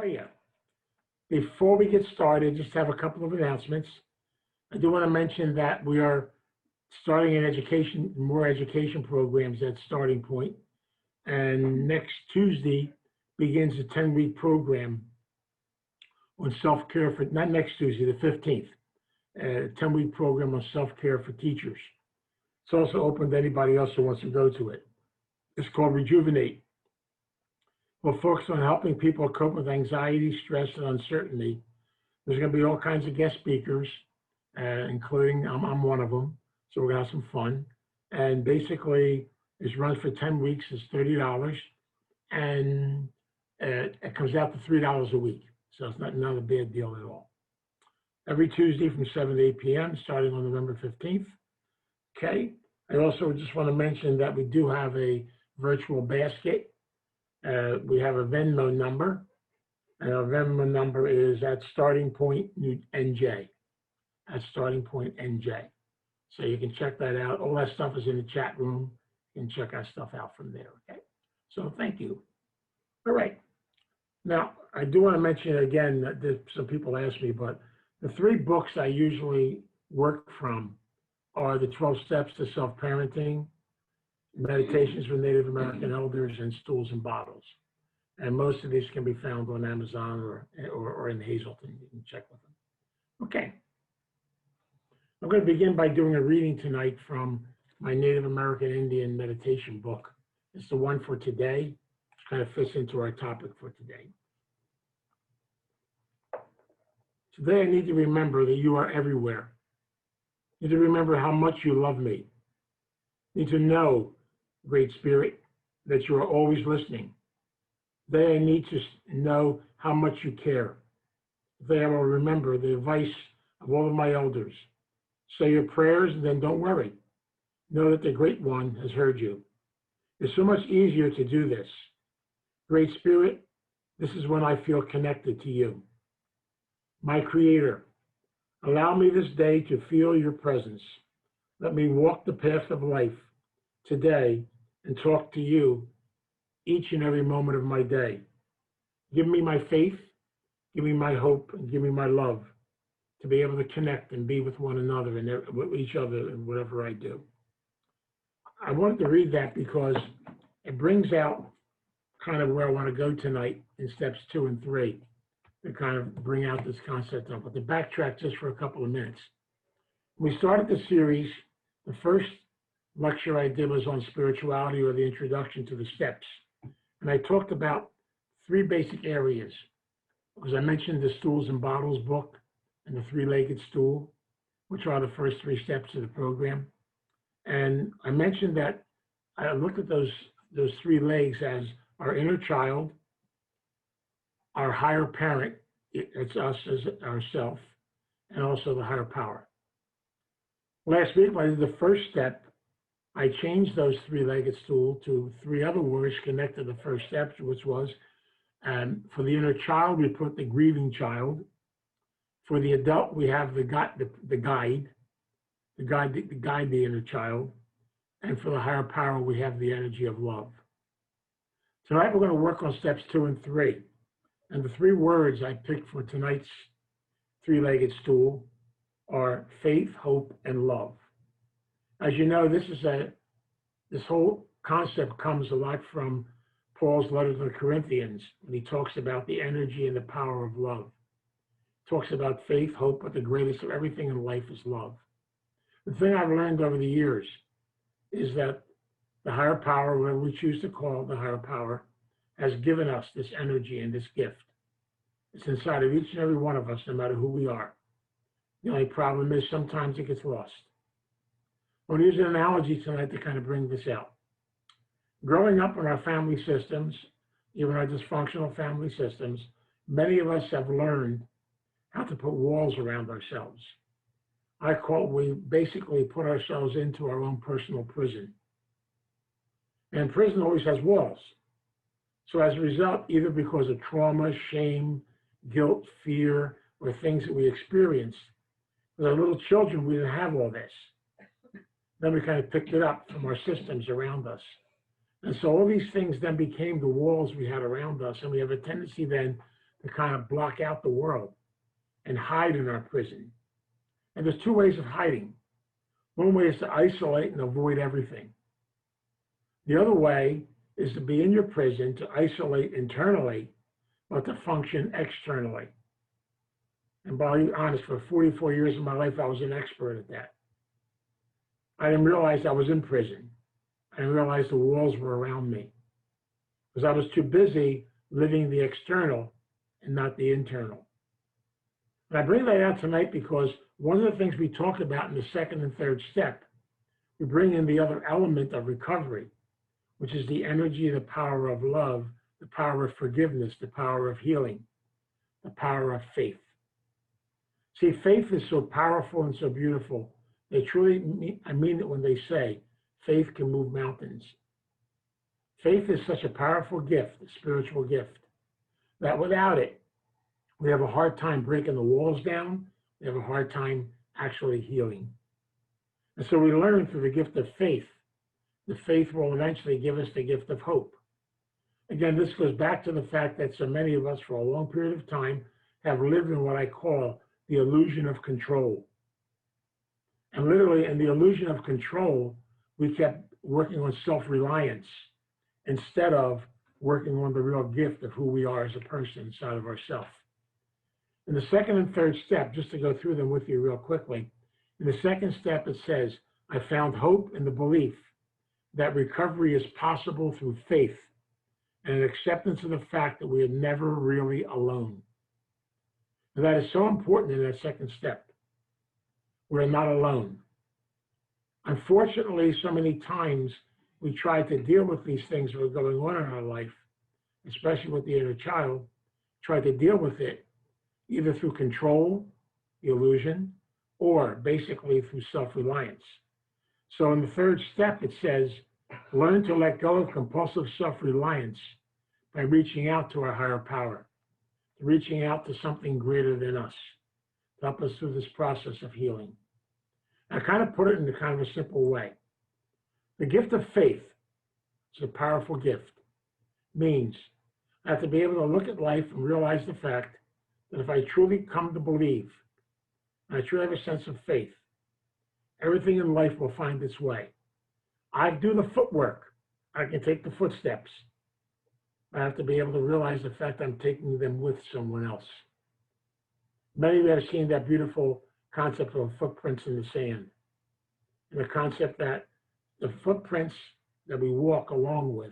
are you? Before we get started, just have a couple of announcements. I do want to mention that we are starting more education programs at Starting Point. And next Tuesday begins a 10-week program on self-care for, not next Tuesday, the 15th, a 10-week program on self-care for teachers. It's also open to anybody else who wants to go to it. It's called Rejuvenate. We'll focus on helping people cope with anxiety, stress, and uncertainty. There's going to be all kinds of guest speakers, including I'm one of them. So we're going to have some fun. And basically, it's run for 10 weeks. It's $30. And it comes out to $3 a week. So it's not a bad deal at all. Every Tuesday from 7 to 8 p.m., starting on November 15th. Okay. I also just want to mention that we do have a virtual basket. We have a Venmo number, and our Venmo number is at Starting Point NJ. At Starting Point NJ. So you can check that out. All that stuff is in the chat room. You can check our stuff out from there. Okay. So thank you. All right. Now I do want to mention again that some people ask me, but the 3 books I usually work from are the 12 Steps to Self-Parenting, Meditations with Native American Elders, and Stools and Bottles. And most of these can be found on Amazon or in Hazleton. You can check with them. Okay. I'm going to begin by doing a reading tonight from my Native American Indian meditation book. It's the one for today. It kind of fits into our topic for today. Today I need to remember that you are everywhere. I need to remember how much you love me. I need to know, Great Spirit, that you are always listening. Today I need to know how much you care. Today I will remember the advice of all of my elders. Say your prayers and then don't worry. Know that the Great One has heard you. It's so much easier to do this. Great Spirit, this is when I feel connected to you. My Creator, allow me this day to feel your presence. Let me walk the path of life today and talk to you each and every moment of my day. Give me my faith, give me my hope, and give me my love to be able to connect and be with one another and with each other in whatever I do. I wanted to read that because it brings out kind of where I want to go tonight in steps 2 and 3 to kind of bring out this concept of it. To backtrack just for a couple of minutes. When we started the series, the first lecture I did was on spirituality, or the introduction to the steps. And I talked about 3 basic areas, because I mentioned the Stools and Bottles book and the 3-legged stool, which are the first 3 steps of the program. And I mentioned that I looked at those 3 legs as our inner child, our higher parent, it's us as ourself, and also the higher power. Last week, when I did the first step, I changed those 3-legged stool to 3 other words connected to the first step, which was, for the inner child, we put the grieving child. For the adult, we have the guide the inner child. And for the higher power, we have the energy of love. Tonight, we're going to work on steps 2 and 3. And the 3 words I picked for tonight's 3-legged stool are faith, hope, and love. As you know, this whole concept comes a lot from Paul's letter to the Corinthians, when he talks about the energy and the power of love. He talks about faith, hope, but the greatest of everything in life is love. The thing I've learned over the years is that the higher power, whatever we choose to call the higher power, has given us this energy and this gift. It's inside of each and every one of us, no matter who we are. The only problem is sometimes it gets lost. I want to use an analogy tonight to kind of bring this out. Growing up in our family systems, even our dysfunctional family systems, many of us have learned how to put walls around ourselves. We basically put ourselves into our own personal prison. And prison always has walls. So as a result, either because of trauma, shame, guilt, fear, or things that we experienced, as our little children, we didn't have all this. Then we kind of picked it up from our systems around us. And so all these things then became the walls we had around us. And we have a tendency then to kind of block out the world and hide in our prison. And there's two ways of hiding. One way is to isolate and avoid everything. The other way is to be in your prison, to isolate internally, but to function externally. And to be honest, for 44 years of my life, I was an expert at that. I didn't realize I was in prison. I didn't realize the walls were around me because I was too busy living the external and not the internal. And I bring that out tonight because one of the things we talk about in the second and third step, we bring in the other element of recovery, which is the energy, the power of love, the power of forgiveness, the power of healing, the power of faith. See, faith is so powerful and so beautiful. They truly, I mean it when they say, faith can move mountains. Faith is such a powerful gift, a spiritual gift, that without it, we have a hard time breaking the walls down. We have a hard time actually healing. And so we learn through the gift of faith. The faith will eventually give us the gift of hope. Again, this goes back to the fact that so many of us for a long period of time have lived in what I call the illusion of control. And literally in the illusion of control, we kept working on self-reliance instead of working on the real gift of who we are as a person inside of ourselves. In the second and third step, just to go through them with you real quickly, in the second step it says, I found hope in the belief that recovery is possible through faith and an acceptance of the fact that we are never really alone. And that is so important in that second step. We're not alone. Unfortunately, so many times we try to deal with these things that are going on in our life, especially with the inner child, try to deal with it either through control, the illusion, or basically through self-reliance. So in the third step, it says, learn to let go of compulsive self-reliance by reaching out to our higher power, reaching out to something greater than us, to help us through this process of healing. I kind of put it in kind of a simple way. The gift of faith is a powerful gift. Means I have to be able to look at life and realize the fact that if I truly come to believe, and I truly have a sense of faith, everything in life will find its way. I do the footwork. I can take the footsteps. I have to be able to realize the fact I'm taking them with someone else. Many of you have seen that beautiful concept of footprints in the sand, and the concept that the footprints that we walk along with,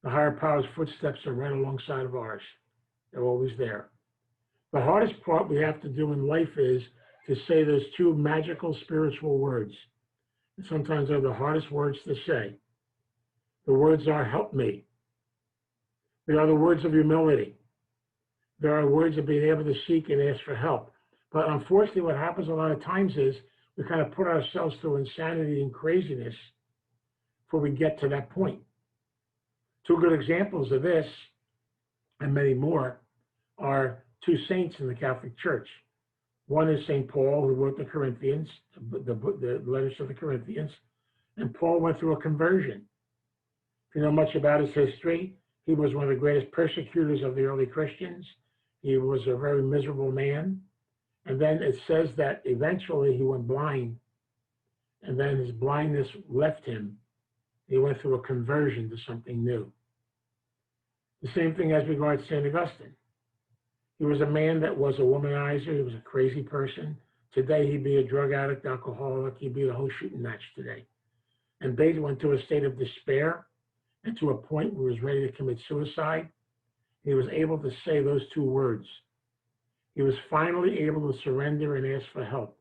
the higher power's footsteps are right alongside of ours. They're always there. The hardest part we have to do in life is to say those two magical spiritual words. And sometimes they're the hardest words to say. The words are, help me. They are the words of humility. There are words of being able to seek and ask for help. But unfortunately, what happens a lot of times is we kind of put ourselves through insanity and craziness before we get to that point. Two good examples of this, and many more, are two saints in the Catholic Church. One is St. Paul, who wrote the Corinthians, the letters to the Corinthians, and Paul went through a conversion. If you know much about his history, he was one of the greatest persecutors of the early Christians. He was a very miserable man. And then it says that eventually he went blind, and then his blindness left him. He went through a conversion to something new. The same thing as regards St. Augustine. He was a man that was a womanizer. He was a crazy person. Today, he'd be a drug addict, alcoholic. He'd be the whole shooting match today. And they went to a state of despair and to a point where he was ready to commit suicide. He was able to say those two words. He was finally able to surrender and ask for help.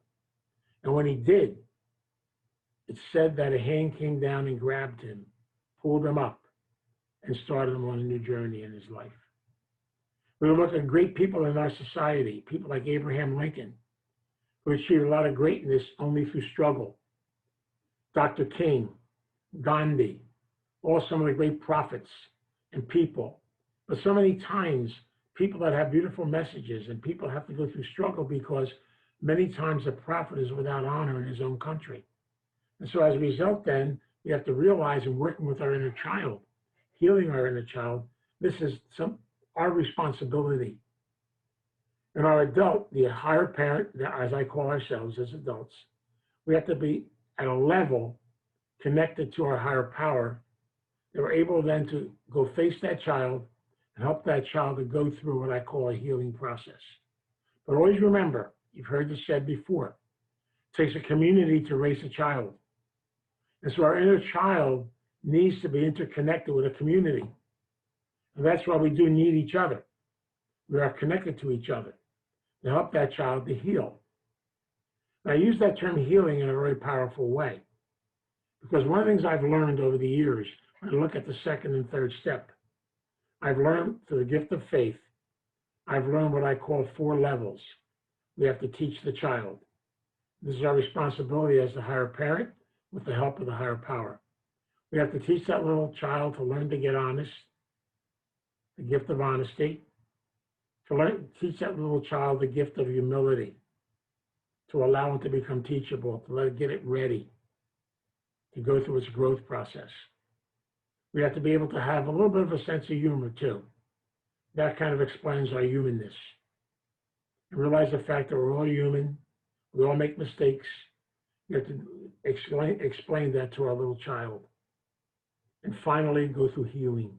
And when he did, it said that a hand came down and grabbed him, pulled him up, and started him on a new journey in his life. We look at great people in our society, people like Abraham Lincoln, who achieved a lot of greatness only through struggle. Dr. King, Gandhi, all some of the great prophets and people. But so many times, people that have beautiful messages and people have to go through struggle because many times a prophet is without honor in his own country. And so as a result then, we have to realize in working with our inner child, healing our inner child, this is our responsibility. In our adult, the higher parent, as I call ourselves as adults, we have to be at a level connected to our higher power that we're able then to go face that child and help that child to go through what I call a healing process. But always remember, you've heard this said before, it takes a community to raise a child. And so our inner child needs to be interconnected with a community. And that's why we do need each other. We are connected to each other to help that child to heal. And I use that term healing in a very powerful way, because one of the things I've learned over the years, when I look at the second and third step, I've learned through the gift of faith, I've learned what I call 4 levels. We have to teach the child. This is our responsibility as the higher parent with the help of the higher power. We have to teach that little child to learn to get honest, the gift of honesty, to teach that little child the gift of humility, to allow it to become teachable, to let it get it ready, to go through its growth process. We have to be able to have a little bit of a sense of humor too. That kind of explains our humanness. And realize the fact that we're all human, we all make mistakes. We have to explain that to our little child. And finally, go through healing.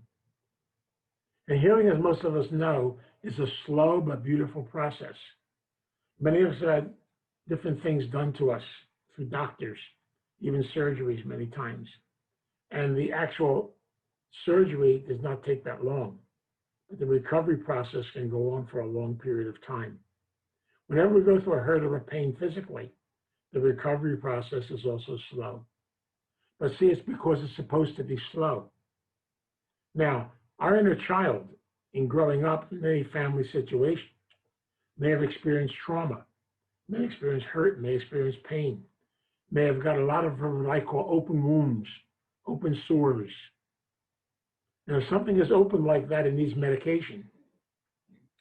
And healing, as most of us know, is a slow but beautiful process. Many of us have had different things done to us through doctors, even surgeries many times. And the actual surgery does not take that long. But the recovery process can go on for a long period of time. Whenever we go through a hurt or a pain physically, the recovery process is also slow. But see, it's because it's supposed to be slow. Now, our inner child, in growing up in many family situations, may have experienced trauma, may experience hurt, may experience pain, may have got a lot of what I call open wounds, open sores. Now, if something is open like that, it needs medication.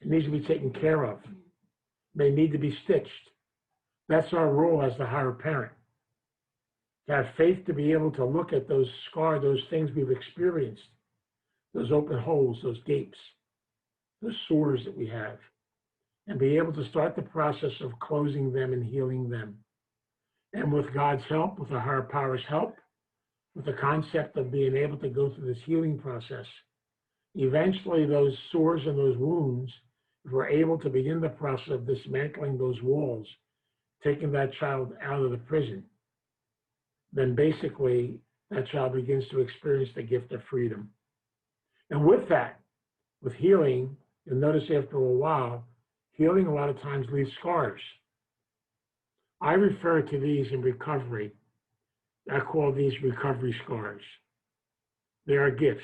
It needs to be taken care of. It may need to be stitched. That's our role as the higher parent. To have faith to be able to look at those scars, those things we've experienced, those open holes, those gapes, those sores that we have, and be able to start the process of closing them and healing them. And with God's help, with the higher power's help, with the concept of being able to go through this healing process, eventually those sores and those wounds, if we're able to begin the process of dismantling those walls, taking that child out of the prison, then basically that child begins to experience the gift of freedom. And with that, with healing, you'll notice after a while, healing a lot of times leaves scars. I refer to these in recovery. I call these recovery scars. They are gifts.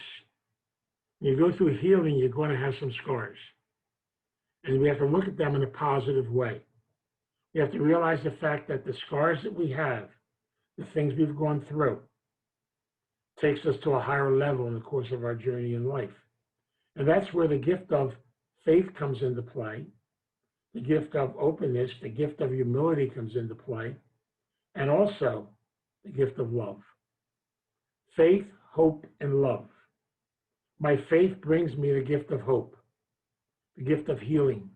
When you go through healing, you're going to have some scars. And we have to look at them in a positive way. We have to realize the fact that the scars that we have, the things we've gone through, takes us to a higher level in the course of our journey in life. And that's where the gift of faith comes into play, the gift of openness, the gift of humility comes into play, and also the gift of love. Faith, hope, and love. My faith brings me the gift of hope, the gift of healing.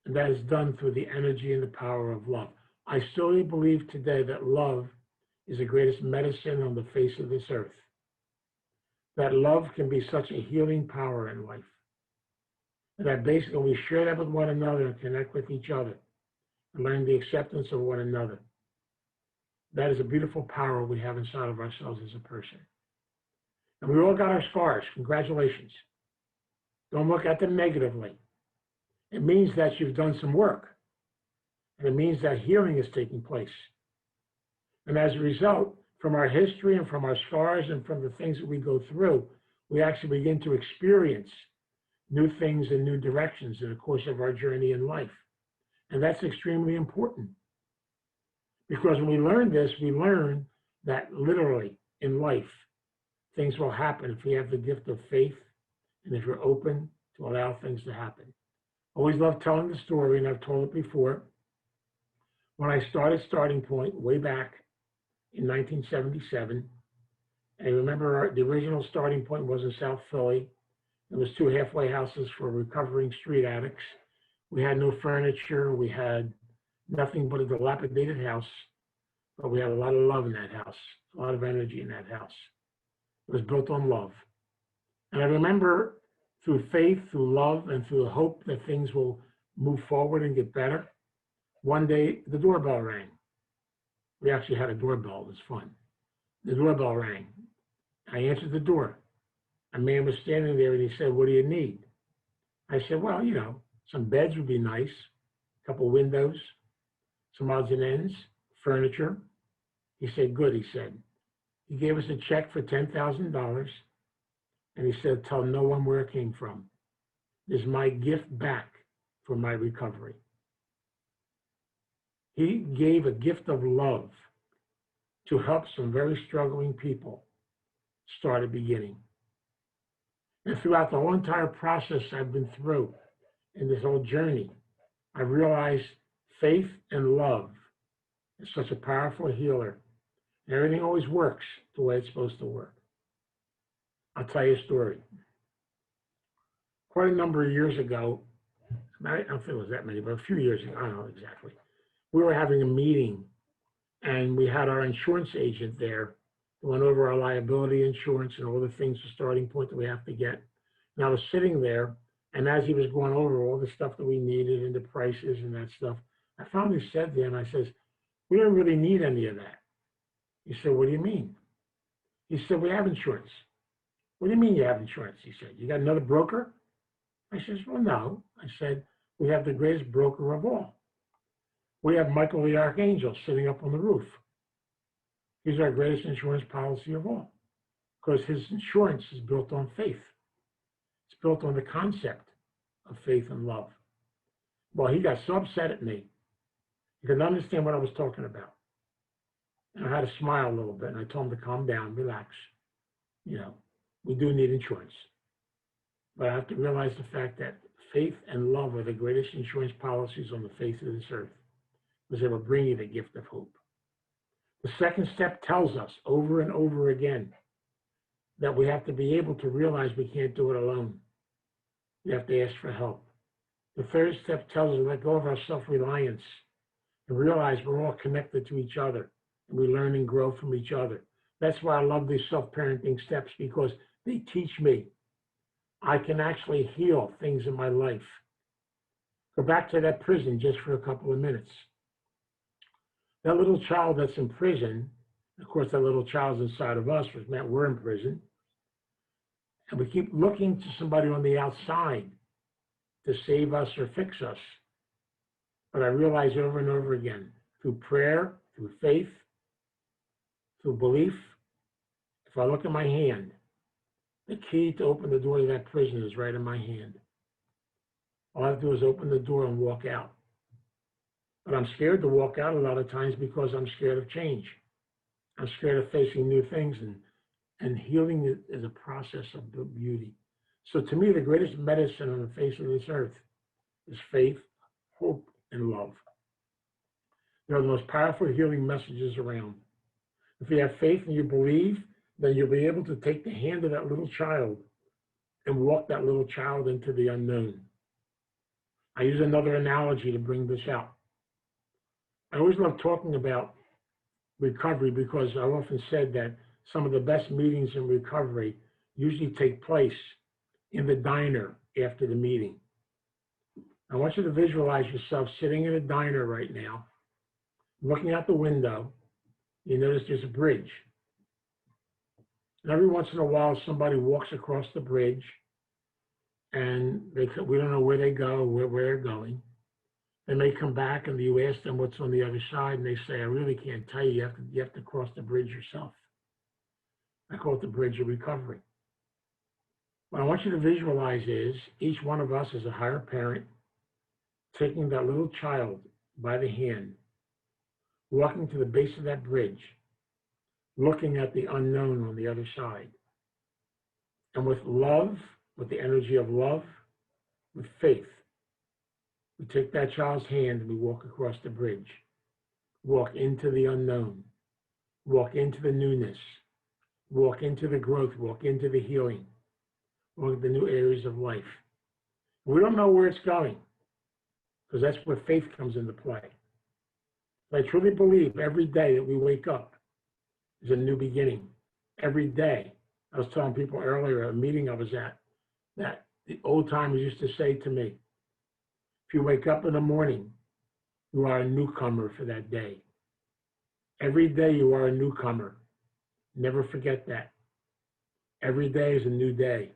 And that is done through the energy and the power of love. I still believe today that love is the greatest medicine on the face of this earth. That love can be such a healing power in life. And that basically we share that with one another and connect with each other and learn the acceptance of one another. That is a beautiful power we have inside of ourselves as a person. And we all got our scars. Congratulations. Don't look at them negatively. It means that you've done some work. And it means that healing is taking place. And as a result, from our history and from our scars and from the things that we go through, we actually begin to experience new things and new directions in the course of our journey in life. And that's extremely important. Because when we learn this, we learn that literally in life, things will happen if we have the gift of faith and if you're open to allow things to happen. I always love telling the story, and I've told it before. When I started Starting Point way back in 1977, and remember the original Starting Point was in South Philly, There was 2 halfway houses for recovering street addicts. We had no furniture. We had nothing but a dilapidated house, but we had a lot of love in that house, a lot of energy in that house. It was built on love. And I remember through faith, through love, and through the hope that things will move forward and get better, one day the doorbell rang. We actually had a doorbell. It was fun. The doorbell rang. I answered the door. A man was standing there and he said, "What do you need?" I said, "Well, some beds would be nice, a couple windows, some odds and ends, furniture." He said, "Good," he said. He gave us a check for $10,000 and he said, "Tell no one where it came from. This is my gift back for my recovery." He gave a gift of love to help some very struggling people start a beginning. And throughout the whole entire process I've been through in this whole journey, I realized faith and love is such a powerful healer. And everything always works the way it's supposed to work. I'll tell you a story. Quite a number of years ago, I don't think it was that many, but a few years ago, I don't know exactly, we were having a meeting and we had our insurance agent there who went over our liability insurance and all the things, the starting point that we have to get. And I was sitting there, and as he was going over all the stuff that we needed and the prices and that stuff, I finally said to him, I says, "We don't really need any of that." He said, "What do you mean?" He said, "We have insurance." "What do you mean you have insurance?" He said, "You got another broker?" I says, "Well, no." I said, "We have the greatest broker of all. We have Michael the Archangel sitting up on the roof. He's our greatest insurance policy of all because his insurance is built on faith. It's built on the concept of faith and love." Well, he got so upset at me. He couldn't understand what I was talking about. And I had to smile a little bit, and I told him to calm down, relax. We do need insurance. But I have to realize the fact that faith and love are the greatest insurance policies on the face of this earth, because they will bring you the gift of hope. The second step tells us over and over again that we have to be able to realize we can't do it alone. We have to ask for help. The third step tells us to let go of our self-reliance and realize we're all connected to each other and we learn and grow from each other. That's why I love these self-parenting steps, because they teach me I can actually heal things in my life. Go back to that prison just for a couple of minutes. That little child that's in prison, of course, that little child's inside of us, which meant we're in prison. And we keep looking to somebody on the outside to save us or fix us. But I realize over and over again, through prayer, through faith, through belief, if I look at my hand, the key to open the door to that prison is right in my hand. All I have to do is open the door and walk out. But I'm scared to walk out a lot of times because I'm scared of change. I'm scared of facing new things, and healing is a process of beauty. So to me, the greatest medicine on the face of this earth is faith, hope, and love. They're the most powerful healing messages around. If you have faith and you believe, then you'll be able to take the hand of that little child and walk that little child into the unknown. I use another analogy to bring this out. I always love talking about recovery because I've often said that some of the best meetings in recovery usually take place in the diner after the meeting. I want you to visualize yourself sitting in a diner right now, looking out the window. You notice there's a bridge. And every once in a while, somebody walks across the bridge, and we don't know where they go, where they're going. And they come back, and you ask them what's on the other side, and they say, "I really can't tell you. You have to cross the bridge yourself." I call it the bridge of recovery. What I want you to visualize is each one of us as a higher parent taking that little child by the hand, walking to the base of that bridge, looking at the unknown on the other side. And with love, with the energy of love, with faith, we take that child's hand and we walk across the bridge, walk into the unknown, walk into the newness, walk into the growth, walk into the healing, along the new areas of life. We don't know where it's going, because that's where faith comes into play. But I truly believe every day that we wake up is a new beginning. Every day. I was telling people earlier at a meeting I was at that the old timers used to say to me, if you wake up in the morning, you are a newcomer for that day. Every day you are a newcomer. Never forget that. Every day is a new day.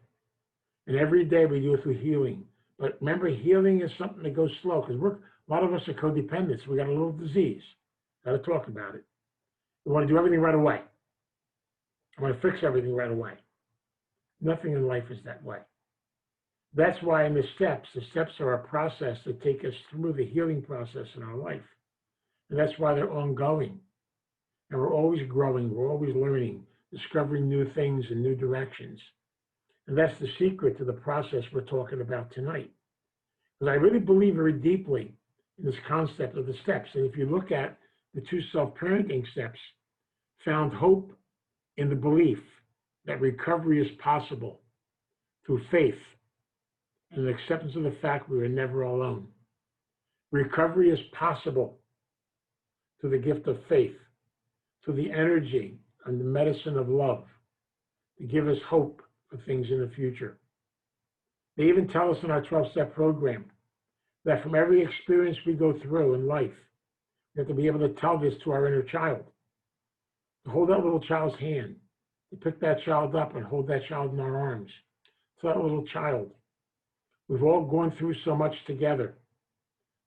And every day we go through healing. But remember, healing is something that goes slow, because a lot of us are codependents. We got a little disease. Got to talk about it. We want to do everything right away. I want to fix everything right away. Nothing in life is that way. That's why in the steps are a process that take us through the healing process in our life. And that's why they're ongoing. And we're always growing, we're always learning, discovering new things and new directions. And that's the secret to the process we're talking about tonight. Because I really believe very deeply in this concept of the steps. And if you look at the 2 self-parenting steps, found hope in the belief that recovery is possible through faith and an acceptance of the fact we are never alone. Recovery is possible through the gift of faith, through the energy and the medicine of love to give us hope for things in the future. They even tell us in our 12-step program that from every experience we go through in life, we have to be able to tell this to our inner child. To hold that little child's hand, to pick that child up and hold that child in our arms. To that little child. We've all gone through so much together.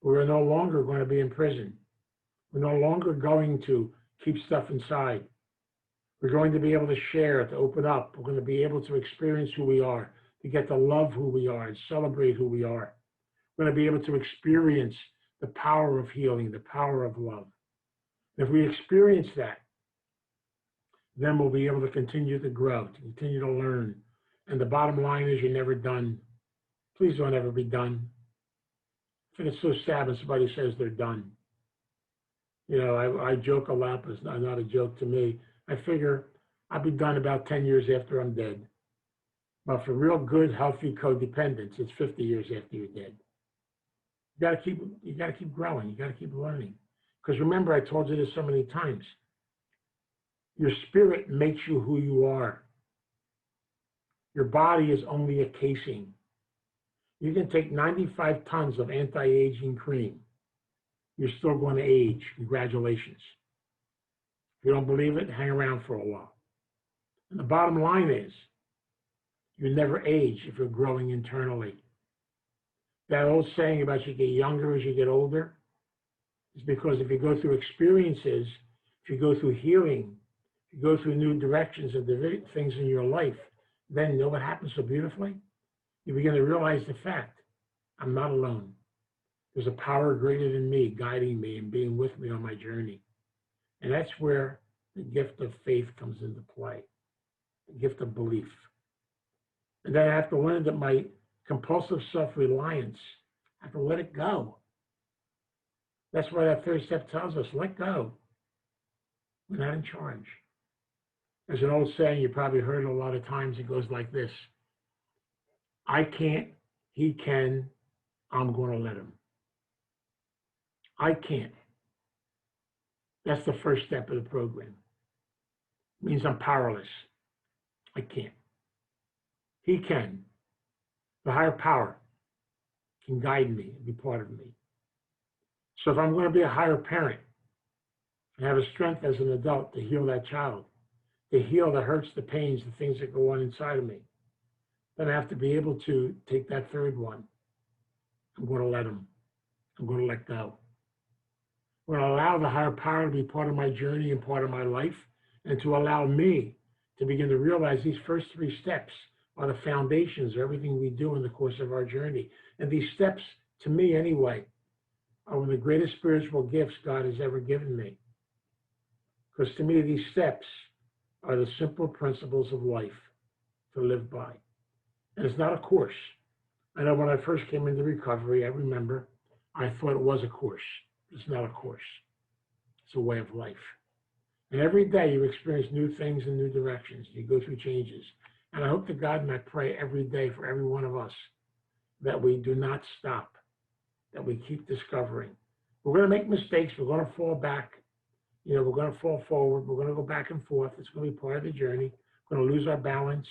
We are no longer going to be in prison. We're no longer going to keep stuff inside. We're going to be able to share, to open up. We're going to be able to experience who we are, to get to love who we are and celebrate who we are. We're going to be able to experience the power of healing, the power of love. If we experience that, then we'll be able to continue to grow, to continue to learn. And the bottom line is you're never done. Please don't ever be done. I think it's so sad when somebody says they're done. You know, I joke a lot, but it's not a joke to me. I figure I'll be done about 10 years after I'm dead. But for real good, healthy codependence, it's 50 years after you're dead. You gotta keep growing. You gotta keep learning. Because remember, I told you this so many times. Your spirit makes you who you are. Your body is only a casing. You can take 95 tons of anti-aging cream. You're still going to age. Congratulations. If you don't believe it, hang around for a while. And the bottom line is, you never age if you're growing internally. That old saying about you get younger as you get older is because if you go through experiences, if you go through healing, if you go through new directions and things in your life, then you know what happens so beautifully? You begin to realize the fact, I'm not alone. There's a power greater than me guiding me and being with me on my journey. And that's where the gift of faith comes into play, the gift of belief. And then I have to learn that my compulsive self-reliance, I have to let it go. That's why that 3rd step tells us, let go. We're not in charge. There's an old saying, you probably heard it a lot of times, it goes like this. I can't, he can, I'm going to let him. I can't. That's the 1st step of the program. It means I'm powerless. I can't. He can. The higher power can guide me and be part of me. So if I'm going to be a higher parent and have a strength as an adult to heal that child, to heal the hurts, the pains, the things that go on inside of me, then I have to be able to take that 3rd one. I'm going to let him. I'm going to let go. I'm going to allow the higher power to be part of my journey and part of my life, and to allow me to begin to realize these first 3 steps are the foundations of everything we do in the course of our journey. And these steps, to me anyway, are one of the greatest spiritual gifts God has ever given me. Because to me, these steps are the simple principles of life to live by. And it's not a course. I know when I first came into recovery, I remember I thought it was a course. It's not a course. It's a way of life. And every day you experience new things and new directions. You go through changes. And I hope to God and I pray every day for every one of us that we do not stop, that we keep discovering. We're going to make mistakes. We're going to fall back. We're going to fall forward. We're going to go back and forth. It's going to be part of the journey. We're going to lose our balance,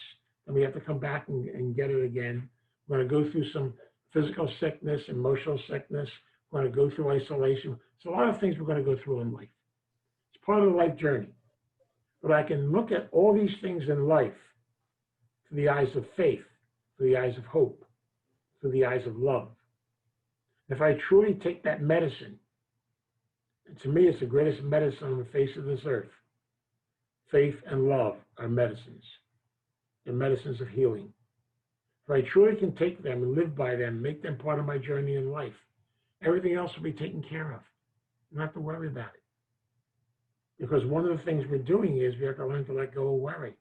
and we have to come back and get it again. We're going to go through some physical sickness, emotional sickness. We're going to go through isolation. It's a lot of things we're going to go through in life. It's part of the life journey. But I can look at all these things in life through the eyes of faith, through the eyes of hope, through the eyes of love. If I truly take that medicine, and to me it's the greatest medicine on the face of this earth, faith and love are medicines. They're medicines of healing. If I truly can take them and live by them, make them part of my journey in life, everything else will be taken care of. You don't have to worry about it. Because one of the things we're doing is we have to learn to let go of worry.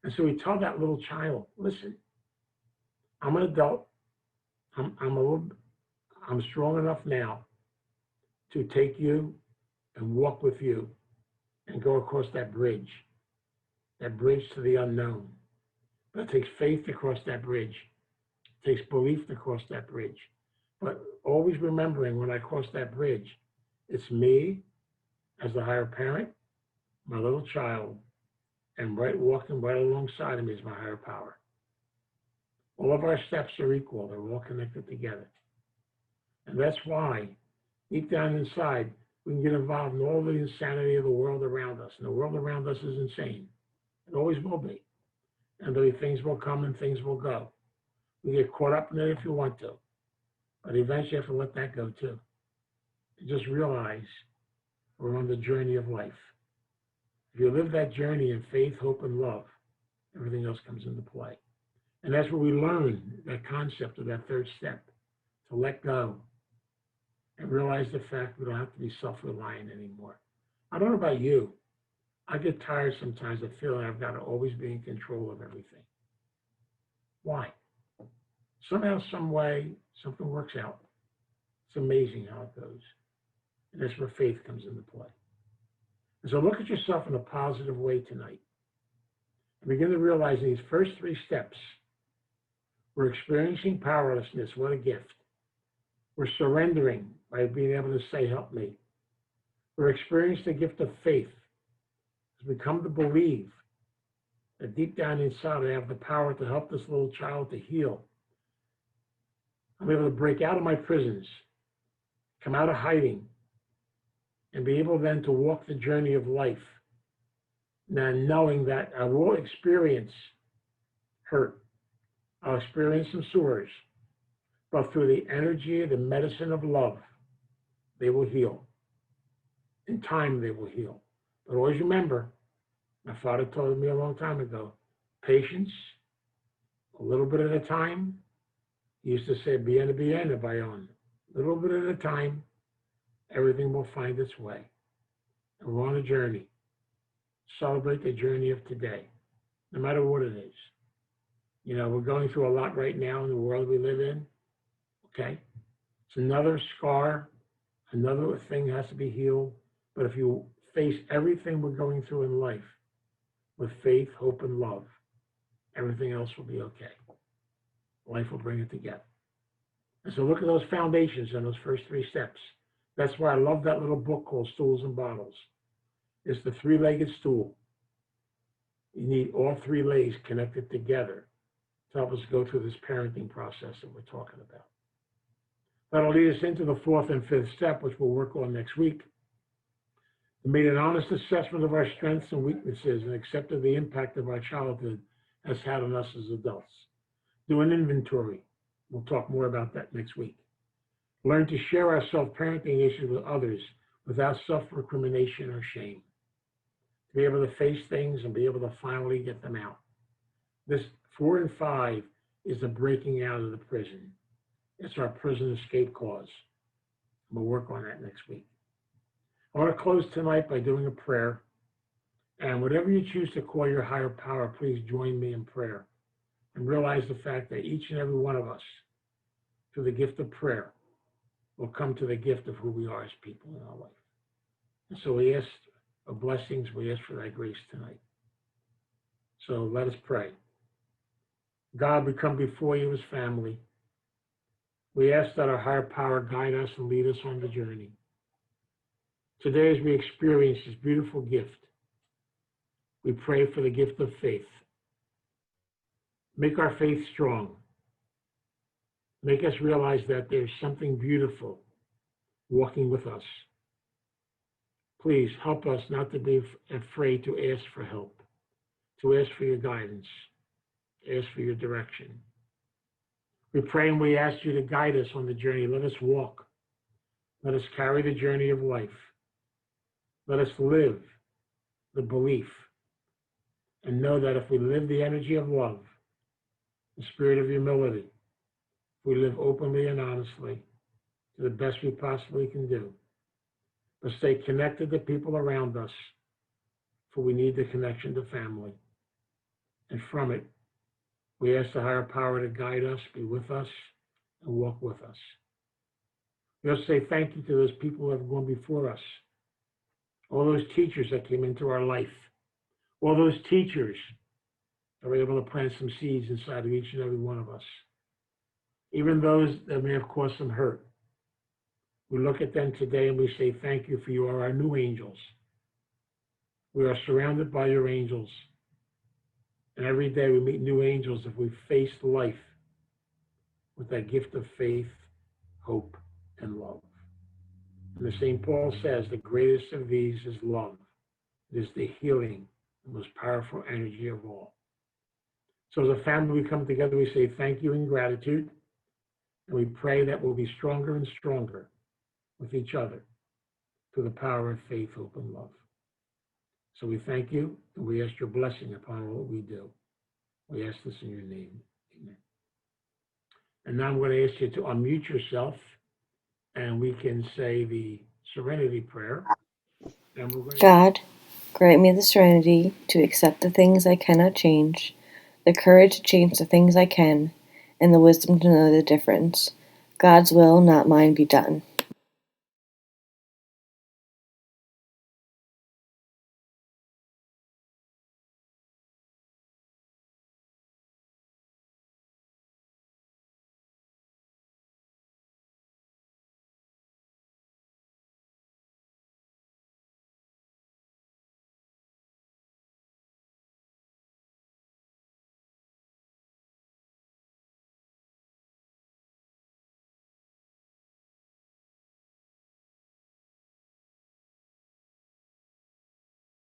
And so we tell that little child, listen, I'm an adult. I'm strong enough now to take you and walk with you and go across that bridge to the unknown. But it takes faith to cross that bridge. It takes belief to cross that bridge. But always remembering when I cross that bridge, it's me as the higher parent, my little child, and walking right alongside of me is my higher power. All of our steps are equal. They're all connected together. And that's why, deep down inside, we can get involved in all the insanity of the world around us. And the world around us is insane. It always will be. And things will come and things will go. We get caught up in it if you want to. But eventually you have to let that go too. And just realize we're on the journey of life. If you live that journey in faith, hope, and love, everything else comes into play. And that's where we learn that concept of that third step, to let go and realize the fact we don't have to be self-reliant anymore. I don't know about you. I get tired sometimes of feeling I've got to always be in control of everything. Why? Somehow, some way, something works out. It's amazing how it goes. And that's where faith comes into play. And so look at yourself in a positive way tonight. And begin to realize in these first three steps, we're experiencing powerlessness. What a gift. We're surrendering by being able to say, help me. We're experiencing the gift of faith as we come to believe that deep down inside I have the power to help this little child to heal. I'm able to break out of my prisons, come out of hiding, and be able then to walk the journey of life, now knowing that I will experience hurt. I'll experience some sores, but through the energy, the medicine of love, they will heal. In time, they will heal. But always remember, my father told me a long time ago, patience, a little bit at a time. He used to say, bien, bayon. A little bit at a time, everything will find its way. And we're on a journey. Celebrate the journey of today, no matter what it is. We're going through a lot right now in the world we live in. Okay? It's another scar, another thing has to be healed. But if you face everything we're going through in life with faith, hope, and love, everything else will be okay. Life will bring it together. And so look at those foundations and those first three steps. That's why I love that little book called Stools and Bottles. It's the three-legged stool. You need all three legs connected together to help us go through this parenting process that we're talking about. That'll lead us into the fourth and fifth step, which we'll work on next week. We made an honest assessment of our strengths and weaknesses and accepted the impact of our childhood has had on us as adults. Do an inventory. We'll talk more about that next week. Learn to share our self-parenting issues with others without self-recrimination or shame. To be able to face things and be able to finally get them out. This 4 and 5 is the breaking out of the prison. It's our prison escape clause. We'll work on that next week. I want to close tonight by doing a prayer. And whatever you choose to call your higher power, please join me in prayer. And realize the fact that each and every one of us, through the gift of prayer, will come to the gift of who we are as people in our life. And so we ask for blessings, we ask for thy grace tonight. So let us pray. God, we come before you as family. We ask that our higher power guide us and lead us on the journey. Today, as we experience this beautiful gift, we pray for the gift of faith. Make our faith strong. Make us realize that there's something beautiful walking with us. Please help us not to be afraid to ask for help, to ask for your guidance, to ask for your direction. We pray and we ask you to guide us on the journey. Let us walk. Let us carry the journey of life. Let us live the belief and know that if we live the energy of love, the spirit of humility, if we live openly and honestly to the best we possibly can do, but stay connected to people around us, for we need the connection to family. And from it, we ask the higher power to guide us, be with us, and walk with us. We also say thank you to those people who have gone before us, all those teachers that came into our life, all those teachers that were able to plant some seeds inside of each and every one of us, even those that may have caused some hurt. We look at them today and we say thank you, for you are our new angels. We are surrounded by your angels. And every day we meet new angels if we face life with that gift of faith, hope, and love. And as St. Paul says, the greatest of these is love. It is the healing, the most powerful energy of all. So as a family, we come together, we say thank you and gratitude, and we pray that we'll be stronger and stronger with each other through the power of faith, hope, and love. So we thank you, and we ask your blessing upon all that we do. We ask this in your name. Amen. And now I'm going to ask you to unmute yourself, and we can say the Serenity Prayer. And we're going God, grant me the serenity to accept the things I cannot change, the courage to change the things I can, and the wisdom to know the difference. God's will, not mine, be done.